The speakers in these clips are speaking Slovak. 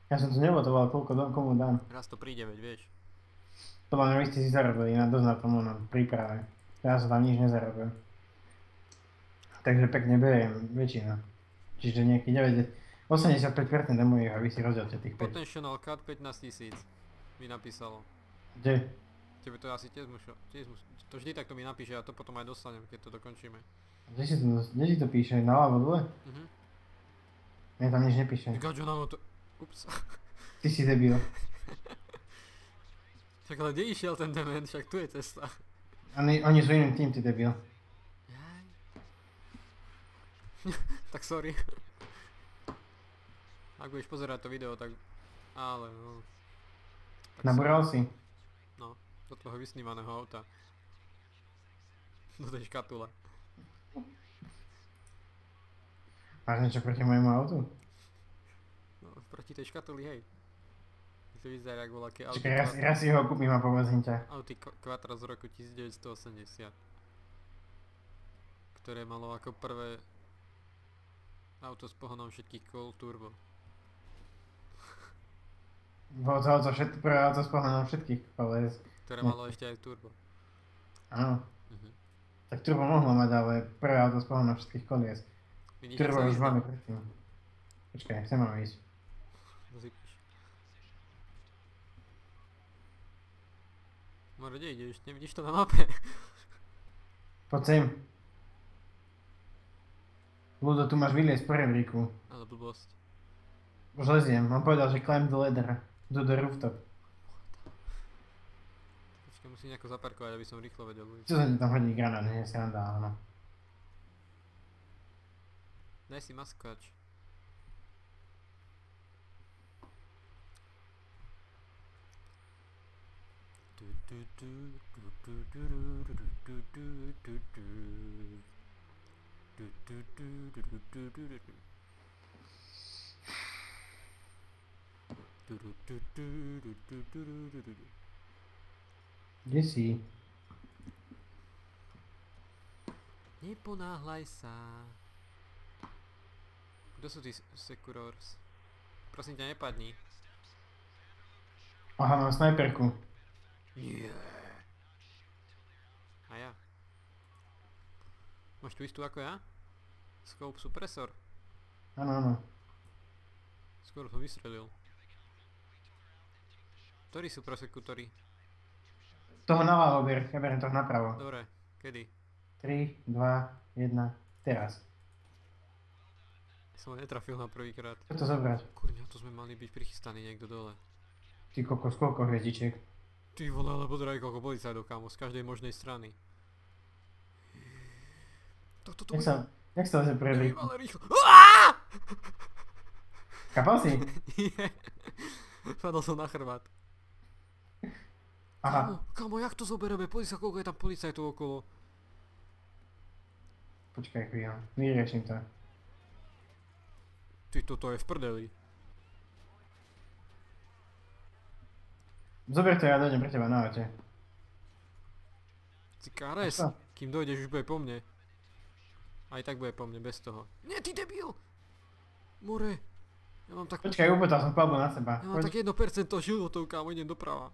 Ja som tu nevotoval, komu dám. Raz to príde, veď vieš. Podľa mňa vy ste si zarobili na dosť na tom na príprave. Ja som tam nič nezarobil. Takže pekne beriem väčšina. Čiže nejaký 85% je mojich a vy si rozdielte tých 5. Potential cut 15 000 mi napísalo. Kde? Tebe to asi tiež to vždy takto mi napíše a to potom aj dostanem, keď to dokončíme. Kde si to píše? Naľavo dole? Mne tam nič nepíše. Gaďo nám to... Ups. Ty si debil. Však ale kde išiel ten dement, však tu je cesta. Oni sú iným tým, ty debil. Tak sorry. Ak budeš pozerať to video, tak... Ale no... Nabúral si? No, do toho vysnívaného auta. Do tej škatule. Máš niečo proti môjmu autu? No, proti tej škatuli, hej. To vyzerá jak voľaké auty. Čakaj, raz si ho kúpim a povozím ťa. Auty Quattro z roku 1980. Ktoré malo ako prvé auto s pohonom všetkých kol turbo. Prvé auto s pohľadom všetkých koles. Ktoré malo ešte aj turbo. Áno. Tak turbo mohlo mať, ale prvé auto s pohľadom všetkých kolies. Turbo už máme predtým. Počkaj, chcem mám ísť. Zípiš. Maro, kde ideš? Nevidíš to na mape? Poď sem. Ludo, tu máš vyliesť po rebríku. Ale blbosť. Už leziem, on povedal, že climb the ladder. Do the rooftop. Počkaj, musím nejako zaparkovať, aby som rýchlo vedel ísť. Čo sa ti tam hodí granát, nie je sranda, áno. Daj si maskač. Kde si? Neponáhľaj sa. Kto sú tí Securors? Prosím ťa, nepadni. Aha, mám snajperku. Nie. A ja. Máš tu istú ako ja? Scope suppressor. Áno, áno. Skoro som vystrelil. Ktorí sú prosekutori? Toho naľavo ber, ja beriem toho napravo. Dobre, kedy? 3, 2, 1, teraz. Som ho netrafil na prvýkrát. Čo to zobrať? Kurňa, to sme mali byť prichystaní niekto dole. Ty kokos, koľko hviezdičiek? Ty vole, ale pozeraj koľko policajtov, kámo, z každej možnej strany. Toto Jak sa leze pre rebríku? ale rýchlo. Kapal si? Nie. Padol som na chrbát. Aha. Kámo, jak to zoberieme? Pozri sa, koľko je tam policajtov okolo. Počkaj chvíľu, vyrieším to. Ty, toto je v prdeli. Zober to, ja dojdem pre teba na aute. Ty káres, kým dojdeš, už bude po mne. Aj tak bude po mne, bez toho. Nie, ty debil! More. Ja mám tak... Počkaj, upotal som palbu na seba. Ja mám tak 1% životov, kámo, idem doprava.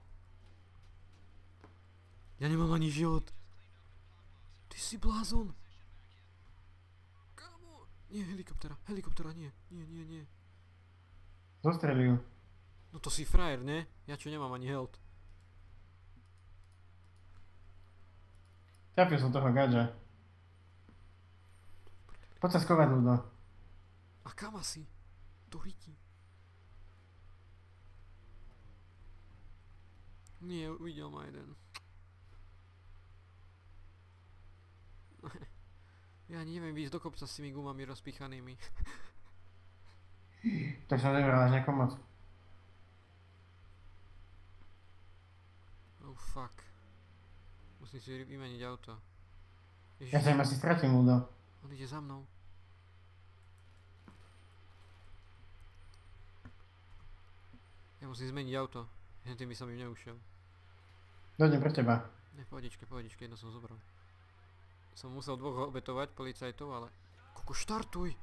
Ja nemám ani život. Ty si blázon. Kámo. Nie, helikoptera, nie. Nie. Zostrelil. No to si frajer, ne? Ja čo nemám ani health. Trafil som toho gadža. Poď sa skovať, Ludo. A kam asi? Do riti. Nie, uvidel ma jeden. Ja ani neviem ísť do kopca s tými gumami rozpichanými. Tak som nebral až nejakú moc. Oh fuck. Musím si vymeniť auto. Ja sa im asi stratím, Ludo. On ide za mnou. Ja musím zmeniť auto. Tým by som im neušiel. Dojdem pre teba. Ne, pohodičke, jedno som zobral. Som musel dvoch obetovať, policajtov, ale... Koko, štartuj!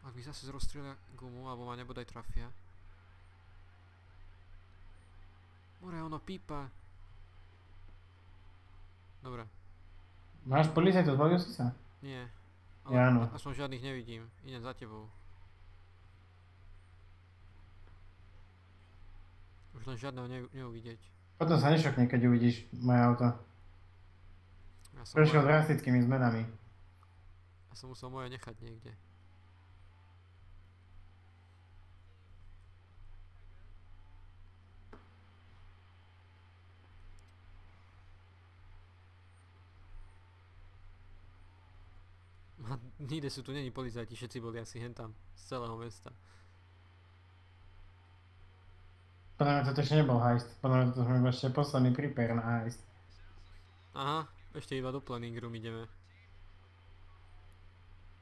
Ak mi zase rozstrieľa gumu, alebo ma nebodaj trafia. More, ono pípa. Dobre, Máš policajtu, zbavil si sa? nie. Ja áno. Aspoň žiadnych nevidím. Idem za tebou. Už len žiadneho neuvidieť. Potom sa nešokne, keď uvidíš moje auto. Ja som Prešiel moje, drastickými zmenami. ja som musel moje nechať niekde. A nikde sú tu není policajti, všetci boli asi hentam z celého mesta. Podľa mňa toto ešte nebol heist. Podľa mňa toto sme iba ešte posledný prepare na heist. Aha, ešte iba do planning room ideme.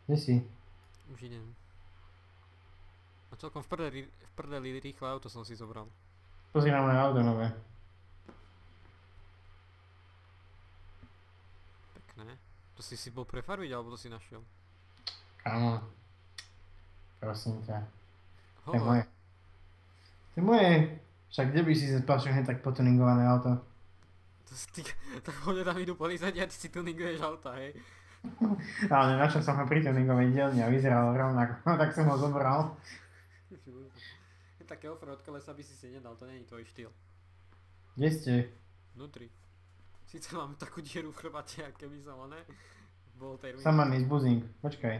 Kde si? Už idem. A celkom v prdeli rýchle auto som si zobral. Pozri na moje auto nové. Pekné. To si bol prefarbiť, alebo to si našiel? Kámo. Prosím ťa. To je Hovor. moje. To je moje. Však kde by si sa splašil hneď tak potuningované auto? To si ty, tak hodne tam idú policajti a ty si tuninguješ auta, hej? Ale našiel som ho pri tuningovej dielni a vyzeral rovnako. No tak som ho zobral. Také offroad kolesa by si nedal, to není tvoj štýl. Kde ste? Vnútri. Sice mám takú dieru v chrbate, aké by som oné. Bol tej ruine. Samanný z buzing. Počkaj.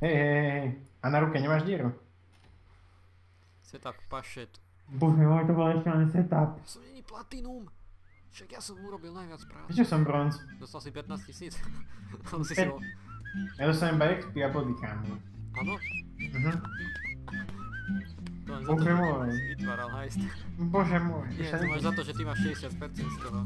Hej. A na ruke nemáš dieru? Setup pašet. Bože môj, to bol ešte len setup. Ja som není platinum. Však ja som urobil najviac práce. Prečo som bronz? Dostal si 15 000. Ale si bol... Ja dostanem iba XP a bodykám. Áno? To len za to, Bože že môj. si vytváral heist. Bože môj. Nie, to máš za to, že ty máš 60% z toho.